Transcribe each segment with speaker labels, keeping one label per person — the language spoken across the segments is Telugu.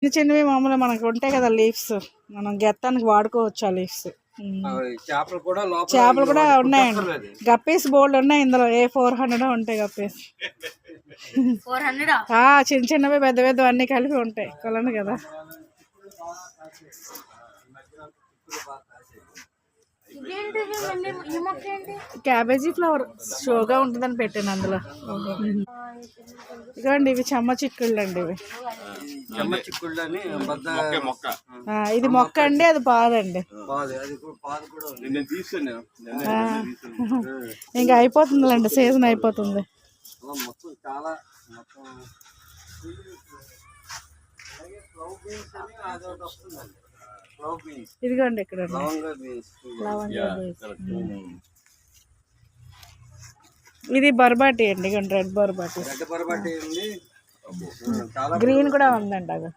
Speaker 1: చిన్న చిన్నవి మామూలుగా మనకు ఉంటాయి కదా లీవ్స్, మనం గెత్తానికి వాడుకోవచ్చు ఆ లీవ్స్. చేపలు కూడా ఉన్నాయండి, గప్పీస్ బోల్డ్ ఉన్నాయి ఇందులో. 400 ఉంటాయి గప్పీస్. చిన్న చిన్నవి పెద్ద పెద్ద అన్ని కలిపి ఉంటాయి, కొలను కదా. క్యాబేజీ ఫ్లవర్ షోగా ఉంటుందని పెట్టాను అందులో. ఇదిగోండి ఇవి చెమ్మ చిక్కుళ్ళు అండి. ఇవి ఇది మొక్క అండి, అది పాదండి. ఇంకా అయిపోతుందిలేండి, సీజన్ అయిపోతుంది. ఇదిగోండి ఇక్కడ ఇది బర్బాటి అండి, రెడ్ బర్బాటి. గ్రీన్ కూడా ఉందండి అది.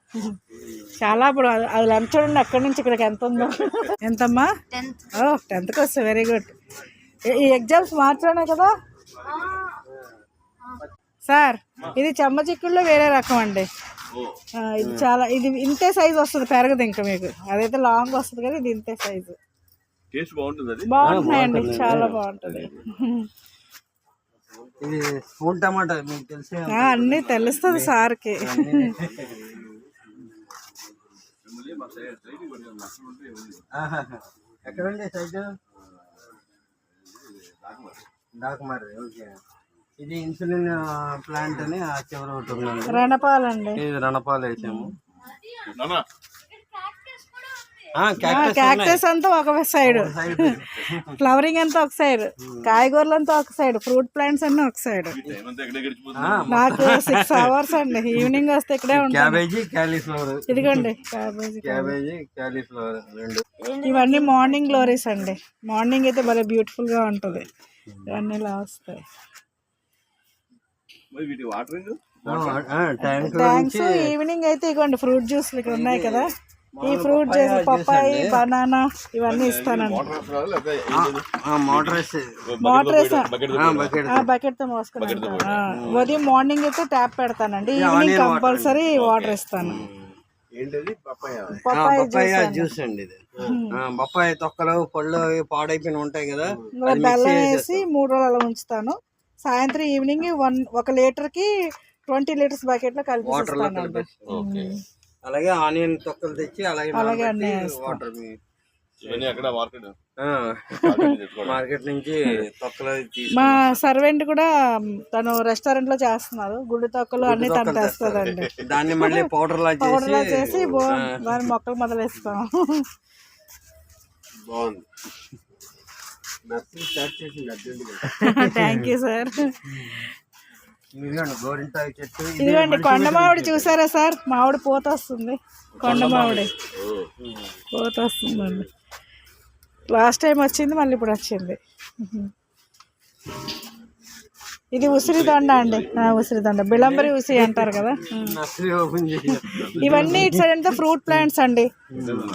Speaker 1: చాలా ఇప్పుడు అది లంచ్ చూడండి, అక్కడి నుంచి ఇక్కడికి ఎంత ఉందో. ఎంతమ్మా? 10th వస్తే వెరీ గుడ్. ఈ ఎగ్జామ్స్ మార్చానే కదా సార్. ఇది చెమ్మ చిక్కుల్లో వేరే రకం అండి. ఇది చాలా, ఇది ఇంతే సైజు వస్తుంది, పెరగదు ఇంకా మీకు. అదైతే లాంగ్ వస్తుంది కదా, ఇది ఇంతే సైజు. బాగుంటున్నాయండి, చాలా బాగుంటుంది. అన్నీ తెలుస్తుంది సార్కి.
Speaker 2: ఇది ఇన్సులిన్ ప్లాంట్ అని ఆ చివరి ఉంటుంది.
Speaker 1: రణపాలండి,
Speaker 2: ఇది రణపాలు వేసాము.
Speaker 1: క్యాక్టస్ అంతా ఒక సైడ్, ఫ్లవరింగ్ అంతా ఒక సైడ్, కాయగూరలు అంతా ఒక సైడ్, ఫ్రూట్ ప్లాంట్స్ అన్నీ ఒక సైడ్. నాకు 6 hours అండి, ఈవినింగ్ వస్తే ఇక్కడే ఉంటాను.
Speaker 2: Cabbage, cauliflower.
Speaker 1: ఇదిగోండి
Speaker 2: క్యాబేజీ, క్యాలీఫ్లవర్ రెండు.
Speaker 1: ఇవన్నీ మార్నింగ్ గ్లోరీస్ అండి. మార్నింగ్ అయితే భలే బ్యూటిఫుల్ గా ఉంటుంది. ఇవన్నీ ఇలా వస్తాయి. థ్యాంక్స్. ఈవినింగ్ అయితే ఇవ్వండి ఫ్రూట్ జ్యూస్లు ఇక్కడ ఉన్నాయి కదా. ఈ ఫ్రూట్ జ్యూస్, పప్పాయి, బనానా ఇవన్నీ ఇస్తానండి. బకెట్ తో మోసుకుని ఉదయం మార్నింగ్ అయితే ట్యాప్ పెడతానండి, ఈవినింగ్ కంపల్సరీ వాటర్ ఇస్తాను.
Speaker 2: పప్పాయ జ్యూస్ అండి ఇది. పప్పాయ తొక్కలు, పళ్ళు పాడైపోయిన ఉంటాయి కదా,
Speaker 1: బెల్లం వేసి 3 రోజులు అలా ఉంచుతాను. సాయంత్రం ఈవినింగ్ 1 లీటర్కి 20 లీటర్స్ బకెట్ లో కలిపి.
Speaker 2: అలాగే ఆనియన్ తొక్కలు తెచ్చి అలాగే వాటర్ మార్కెట్ నుంచి తొక్కలు.
Speaker 1: మా సర్వెంట్ కూడా తను రెస్టారెంట్ లో చేస్తున్నారు, గుడి తొక్కలు అన్ని తను తెస్తుందండి.
Speaker 2: దాన్ని మళ్ళీ పౌడర్ లా
Speaker 1: చేసి దాని మొక్కలు మొదలేస్తాం. Thank you sir. ఇదిగోండి కొండ మామిడి చూసారా సార్, మామిడి పూత వస్తుంది. కొండ మామిడి పూత వస్తుందండి. లాస్ట్ టైం వచ్చింది, మళ్ళీ ఇప్పుడు వచ్చింది. ఇది ఉసిరిదండ అండి, ఉసిరిదండ, బిలంబరి ఉసిరి అంటారు కదా. ఇవన్నీ ఇటు సైడ్ అంతా ఫ్రూట్ ప్లాంట్స్ అండి.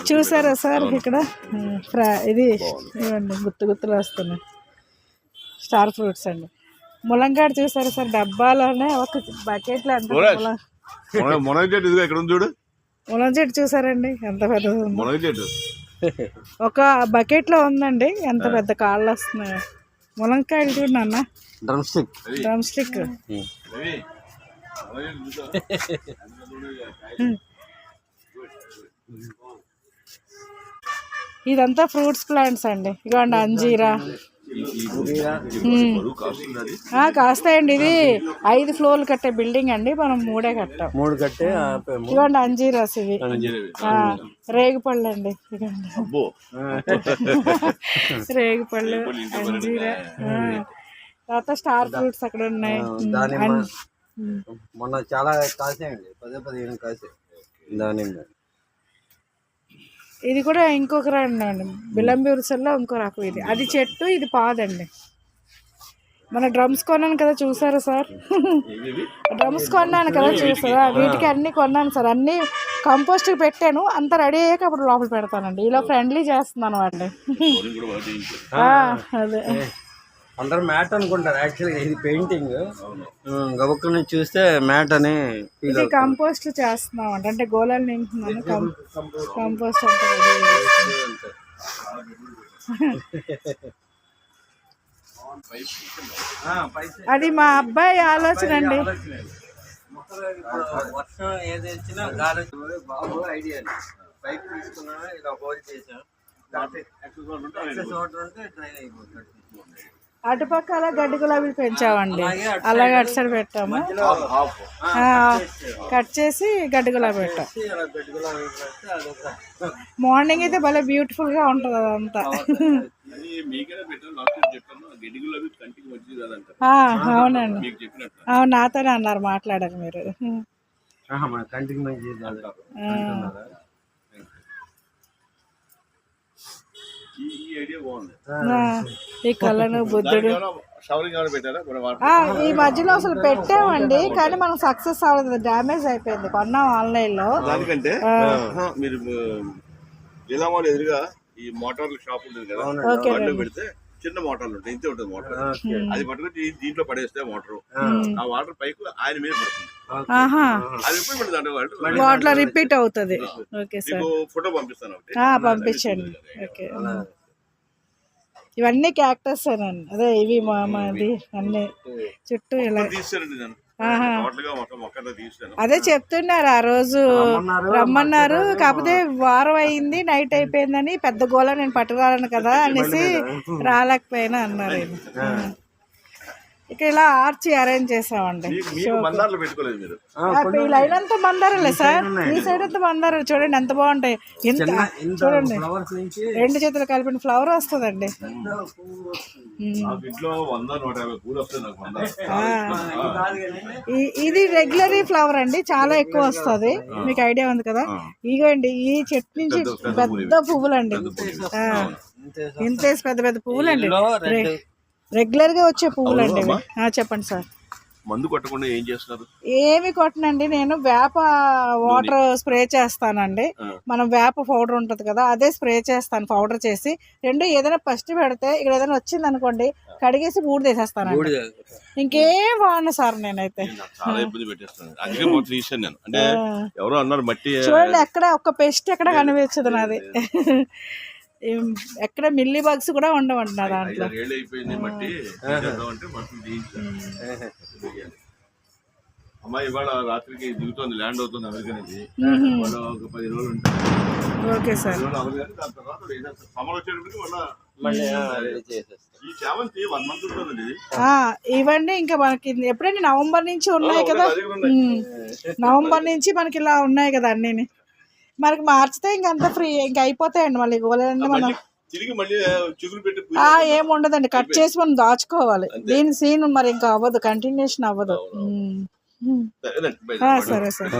Speaker 1: చూసారా సార్ ఇక్కడ ఇది ఇవ్వండి, గుత్తులు వస్తున్నాయి, స్టార్ ఫ్రూట్స్ అండి. ములంగాడ చూసారా సార్, డబ్బాలోనే ఒక బకెట్లో ఎంత ములం చెట్టు చూసారండి, ఎంత పెద్ద. ఒక బకెట్ లో ఉందండి, ఎంత పెద్ద కాళ్ళు వస్తున్నాయో. ములంకాయలు చూడండి అన్న, డ్రమ్ స్టిక్. ఇదంతా ఫ్రూట్స్ ప్లాంట్స్ అండి. ఇదిగోండి అంజీరా కాస్తాయండి. ఇది 5 ఫ్లోర్లు కట్టే బిల్డింగ్ అండి, మనం 3 కట్టాం.
Speaker 2: 3 కట్టే.
Speaker 1: ఇవ్వండి అంజీరాస్, ఇవి రేగుపళ్ళు అండి. రేగుపళ్ళు, అంజీరా, తర్వాత స్టార్ ఫ్రూట్స్ అక్కడ ఉన్నాయి.
Speaker 2: మొన్న చాలా కాసాయండి, 10-15 కాసే దానిమ్మ.
Speaker 1: ఇది కూడా ఇంకొక రండి, బిలంబి ఉరుసల్లో ఇంకో రకం. ఇది అది చెట్టు, ఇది పాదండి. మన డ్రమ్స్ కొన్నాను కదా చూసారా సార్, డ్రమ్స్ కొన్నాను కదా చూసారా. వీటికి అన్నీ కొన్నాను సార్, అన్నీ కంపోస్ట్కి పెట్టాను. అంతా రెడీ అయ్యాక అప్పుడు లోపల పెడతానండి. ఇలా ఫ్రెండ్లీ చేస్తున్నాను వాటిని. అదే
Speaker 2: అందరు మ్యాట్ అనుకుంటారు, యాక్చువల్గా ఇది పెయింటింగ్. గబుక్కుని చూస్తే మ్యాట్ అని ఫీల్
Speaker 1: ఇది కంపోస్ట్ చేస్తున్నాం అంట, అంటే గోళాలు నింపుతున్నాను. కంపోస్ట్ అంతా రెడీ చేస్తున్నాం. అది మా అబ్బాయి ఆలోచన అండి.
Speaker 2: వర్షం ఏది వచ్చినా గాలి బాబు ఐడియా పైకి తీసుకున్నాను, ఇలా హోల్ చేసాం. డ్రైన్ అయిపోతుంది.
Speaker 1: అటుపక్క అలా గడ్డి గులాబీలు పెంచామండి, అలాగే అటు సైడ్ పెట్టాము. కట్ చేసి గడ్డి గులాబీ పెట్టాం. మార్నింగ్ అయితే భలే బ్యూటిఫుల్ గా ఉంటది అదంతా. అవునండి, అవును, నాతోనే అన్నారు, మాట్లాడారు మీరు.
Speaker 2: కంటికి మంచిది
Speaker 1: ఈ కొలను బుద్ధుడు ఈ మధ్యలో అసలు పెట్టామండి, కానీ మనం సక్సెస్ అవ్వలేదు, డ్యామేజ్ అయిపోయింది. కొన్నాం ఆన్లైన్ లో.
Speaker 3: దానికంటే మీరు లీలామాల్ ఎదురుగా ఈ మోటార్ల షాప్ ఉంటుంది కదా, వాటిలో పెడితే చిన్న మోటార్లు ఉంటాయి, ఇంతే ఉంటుంది మోటార్. అది పట్టుకుని దీంట్లో పడేస్తే మోటార్, ఆ వాటర్ పైకి ఆయన మీద పడుతుంది. అది ఎప్పుడు పడుతుంది
Speaker 1: వాటర్ రిపీట్ అవుతుంది. ఓకే సార్,
Speaker 3: ఫోటో పంపిస్తాను,
Speaker 1: పంపించండి. ఓకే, ఇవన్నీ క్యాక్టస్ అండి, అదే ఇవి మాది అన్ని చుట్టూ ఇలా
Speaker 3: తీస్తారండి.
Speaker 1: అదే చెప్తున్నారు ఆ రోజు రమ్మన్నారు, కాకపోతే వారం అయింది, నైట్ అయిపోయిందని, పెద్ద గోళ నేను పట్టుకురాలను కదా అనేసి రాలేకపోయినా అన్నారు. ఇక్కడ ఇలా ఆర్చి అరేంజ్ చేసామండి. ఈ లైన్ అంతా మందారలే సార్, ఈ సైడ్ అంతా మందారాలు. చూడండి ఎంత బాగుంటాయి, ఎంత చూడండి, 2 చేతులు కలిపిన ఫ్లవర్ వస్తుందండి. ఇది రెగ్యులర్ ఫ్లవర్ అండి, చాలా ఎక్కువ వస్తుంది, మీకు ఐడియా ఉంది కదా. ఇగోండి ఈ చెట్టు నుంచి పెద్ద పువ్వులు అండి, ఇంత పెద్ద పెద్ద పువ్వులు అండి, రెగ్యులర్ గా వచ్చే పువ్వులు అండి. చెప్పండి సార్.
Speaker 3: మందు కొట్టకుండా ఏం చేస్తున్నారు?
Speaker 1: ఏమి కొట్టనండి, నేను వేప వాటర్ స్ప్రే చేస్తానండి. మనం వేప పౌడర్ ఉంటది కదా, అదే స్ప్రే చేస్తాను, పౌడర్ చేసి. ఏదైనా ఫస్ట్ పెడితే ఇక్కడ ఏదైనా వచ్చింది అనుకోండి, కడిగేసి బూడిద వేసేస్తానండి. ఇంకేం వాడను సార్ నేనైతే.
Speaker 3: చాలా ఇబ్బంది పెట్టేస్తాను, అందుకే మొత్తం తీసాను నేను. అంటే ఎవరో అన్నారు మట్టి
Speaker 1: చూడండి, ఎక్కడ ఒక్క పెస్ట్ ఎక్కడ కనిపించదు నాది. ఎక్కడ మిల్లీ బగ్స్ కూడా ఉండవండి నా దాంట్లో.
Speaker 3: అమ్మాయి ఇవాళ రాత్రికి దిగుతుంది, ల్యాండ్ అవుతుంది అమెరికా నుంచి. ఒక 10 రోజులు ఉంటుంది.
Speaker 1: Okay sir.
Speaker 3: సమ్మర్ వచ్చేటప్పటికి ఈ చామంతి 1 month ఉంటుందండి.
Speaker 1: ఇవన్నీ ఇంకా మనకి ఎప్పుడైనా నవంబర్ నుంచి ఉన్నాయి కదా, నవంబర్ నుంచి మనకి ఇలా ఉన్నాయి కదా అన్నీ. మనకి మార్చితే ఇంకంతా ఫ్రీ, ఇంకా అయిపోతాయండి మళ్ళీ గోళాలన్నీ. మనం ఏమి ఉండదండి, కట్ చేసి మనం దాచుకోవాలి. దీని సీన్ మరి ఇంకా అవ్వదు, కంటిన్యూషన్ అవ్వదు. సరే సార్.